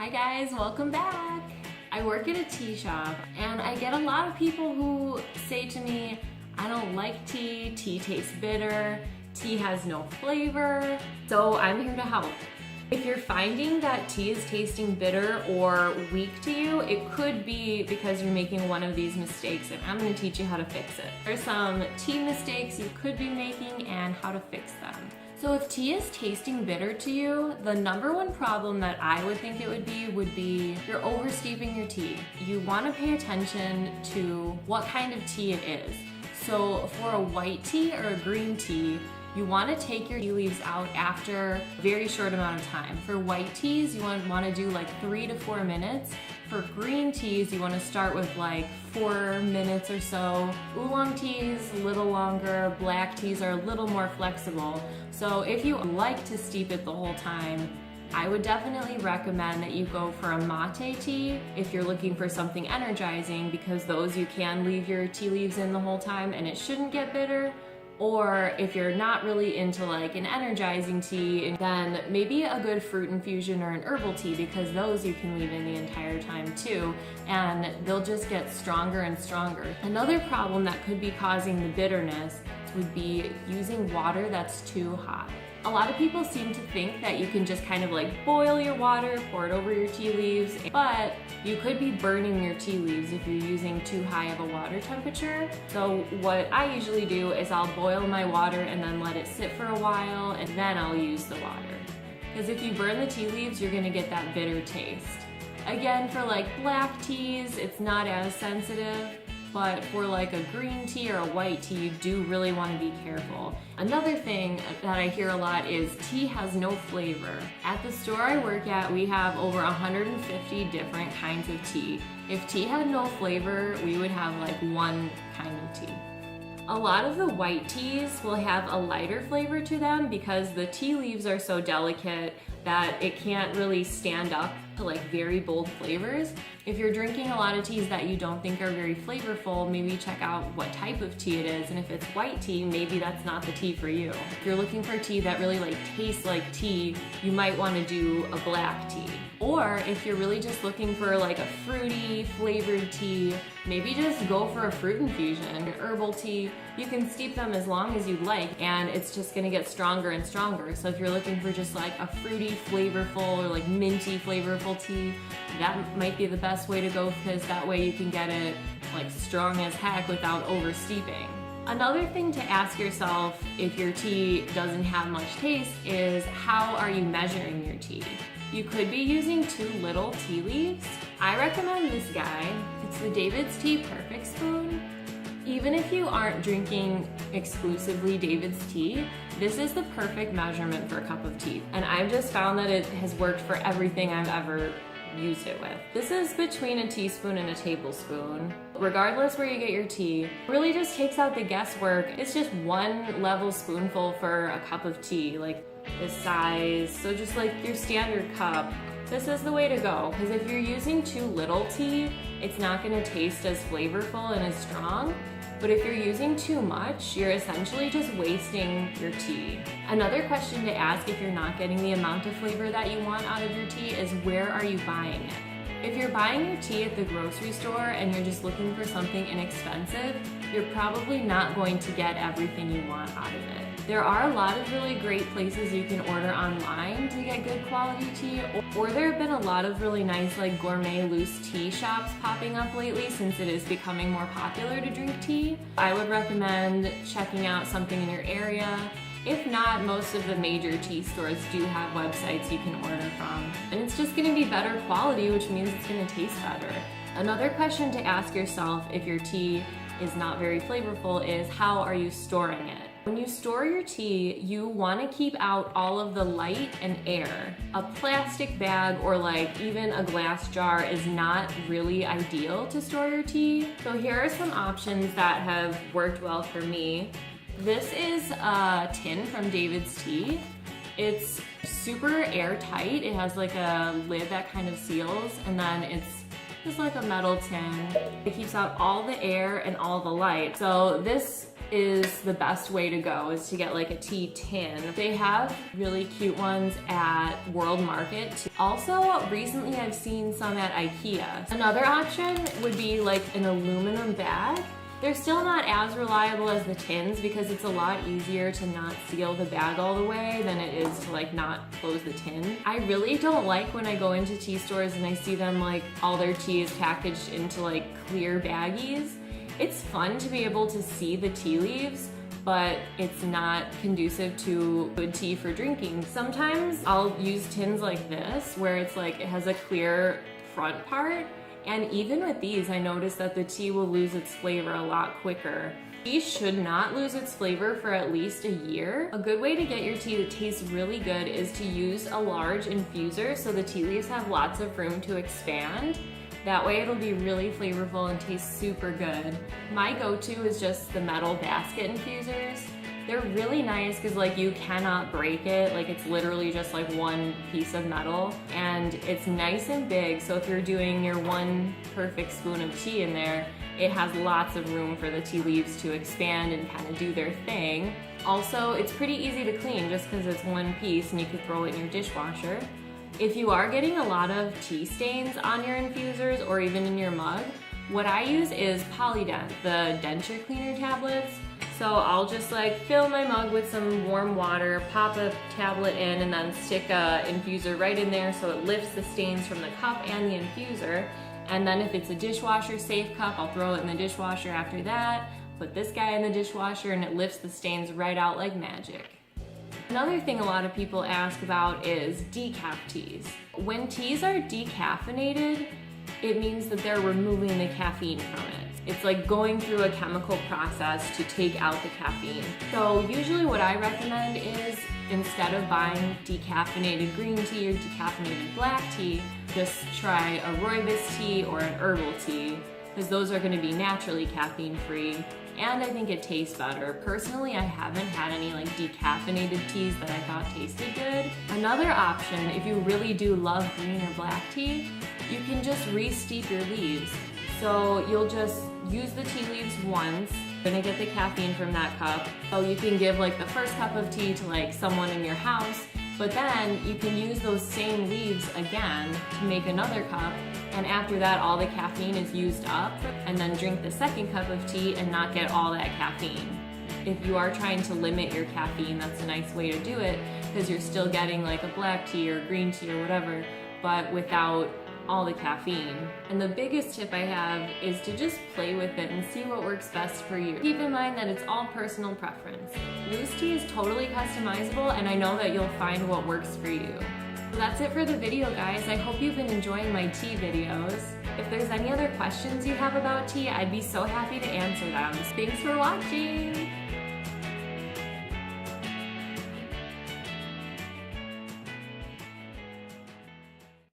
Hi guys, welcome back. I work at a tea shop and I get a lot of people who say to me, I don't like tea, tea tastes bitter, tea has no flavor, so I'm here to help. If you're finding that tea is tasting bitter or weak to you, it could be because you're making one of these mistakes, and I'm going to teach you how to fix it. There's some tea mistakes you could be making and how to fix them. So if tea is tasting bitter to you, the number one problem that I would think it would be you're oversteeping your tea. You want to pay attention to what kind of tea it is. So for a white tea or a green tea, you want to take your tea leaves out after a very short amount of time. For white teas, you want to do like 3 to 4 minutes. For green teas, you want to start with like 4 minutes or so. Oolong teas, a little longer. Black teas are a little more flexible. So if you like to steep it the whole time, I would definitely recommend that you go for a mate tea if you're looking for something energizing, because those you can leave your tea leaves in the whole time and it shouldn't get bitter. Or if you're not really into like an energizing tea, then maybe a good fruit infusion or an herbal tea, because those you can leave in the entire time too, and they'll just get stronger and stronger. Another problem that could be causing the bitterness would be using water that's too hot. A lot of people seem to think that you can just kind of like boil your water, pour it over your tea leaves, but you could be burning your tea leaves if you're using too high of a water temperature. So what I usually do is I'll boil my water and then let it sit for a while, and then I'll use the water. Because if you burn the tea leaves, you're gonna get that bitter taste. Again, for like black teas, it's not as sensitive. But for like a green tea or a white tea, you do really want to be careful. Another thing that I hear a lot is tea has no flavor. At the store I work at, we have over 150 different kinds of tea. If tea had no flavor, we would have like one kind of tea. A lot of the white teas will have a lighter flavor to them because the tea leaves are so delicate that it can't really stand up to like very bold flavors. If you're drinking a lot of teas that you don't think are very flavorful, maybe check out what type of tea it is, and if it's white tea, maybe that's not the tea for you. If you're looking for tea that really like tastes like tea, you might want to do a black tea. Or if you're really just looking for like a fruity flavored tea, maybe just go for a fruit infusion. An herbal tea, you can steep them as long as you'd like, and it's just gonna get stronger and stronger. So if you're looking for just like a fruity, flavorful, or like minty flavorful tea, that might be the best way to go, because that way you can get it like strong as heck without over steeping. Another thing to ask yourself if your tea doesn't have much taste is, how are you measuring your tea? You could be using too little tea leaves. I recommend this guy. It's the David's Tea Perfect Spoon. Even if you aren't drinking exclusively David's tea, this is the perfect measurement for a cup of tea. And I've just found that it has worked for everything I've ever used it with. This is between a teaspoon and a tablespoon. Regardless where you get your tea, really just takes out the guesswork. It's just one level spoonful for a cup of tea, like this size. So just like your standard cup, this is the way to go. Because if you're using too little tea, it's not gonna taste as flavorful and as strong. But if you're using too much, you're essentially just wasting your tea. Another question to ask if you're not getting the amount of flavor that you want out of your tea is, where are you buying it? If you're buying your tea at the grocery store and you're just looking for something inexpensive, you're probably not going to get everything you want out of it. There are a lot of really great places you can order online to get good quality tea, or there have been a lot of really nice like gourmet loose tea shops popping up lately since it is becoming more popular to drink tea. I would recommend checking out something in your area. If not, most of the major tea stores do have websites you can order from. And it's just gonna be better quality, which means it's gonna taste better. Another question to ask yourself if your tea is not very flavorful is, how are you storing it? When you store your tea, you want to keep out all of the light and air. A plastic bag or like even a glass jar is not really ideal to store your tea. So here are some options that have worked well for me. This is a tin from David's Tea. It's super airtight. It has like a lid that kind of seals, and then it's just like a metal tin. It keeps out all the air and all the light. So this is the best way to go, is to get like a tea tin. They have really cute ones at World Market too. Also, recently I've seen some at IKEA. Another option would be like an aluminum bag. They're still not as reliable as the tins because it's a lot easier to not seal the bag all the way than it is to like not close the tin. I really don't like when I go into tea stores and I see them like all their tea is packaged into like clear baggies. It's fun to be able to see the tea leaves, but it's not conducive to good tea for drinking. Sometimes I'll use tins like this where it's like it has a clear front part. And even with these, I noticed that the tea will lose its flavor a lot quicker. Tea should not lose its flavor for at least a year. A good way to get your tea to taste really good is to use a large infuser so the tea leaves have lots of room to expand. That way it'll be really flavorful and taste super good. My go-to is just the metal basket infusers. They're really nice because like you cannot break it, like it's literally just like one piece of metal, and it's nice and big, so if you're doing your one perfect spoon of tea in there, it has lots of room for the tea leaves to expand and kind of do their thing. Also, it's pretty easy to clean just because it's one piece and you could throw it in your dishwasher. If you are getting a lot of tea stains on your infusers or even in your mug, what I use is Polydent, the denture cleaner tablets. So I'll just like fill my mug with some warm water, pop a tablet in, and then stick a infuser right in there so it lifts the stains from the cup and the infuser. And then if it's a dishwasher safe cup, I'll throw it in the dishwasher after that, put this guy in the dishwasher, and it lifts the stains right out like magic. Another thing a lot of people ask about is decaf teas. When teas are decaffeinated, it means that they're removing the caffeine from it. It's like going through a chemical process to take out the caffeine. So usually what I recommend is, instead of buying decaffeinated green tea or decaffeinated black tea, just try a rooibos tea or an herbal tea, because those are going to be naturally caffeine free, and I think it tastes better. Personally, I haven't had any like decaffeinated teas that I thought tasted good. Another option, if you really do love green or black tea, you can just re-steep your leaves. So you'll just use the tea leaves once, you're gonna get the caffeine from that cup. So you can give like the first cup of tea to like someone in your house, but then you can use those same leaves again to make another cup, and after that all the caffeine is used up, and then drink the second cup of tea and not get all that caffeine. If you are trying to limit your caffeine, that's a nice way to do it, because you're still getting like a black tea or green tea or whatever, but without all the caffeine. And the biggest tip I have is to just play with it and see what works best for you. Keep in mind that it's all personal preference. Loose tea is totally customizable, and I know that you'll find what works for you. So that's it for the video, guys. I hope you've been enjoying my tea videos. If there's any other questions you have about tea, I'd be so happy to answer them. Thanks for watching!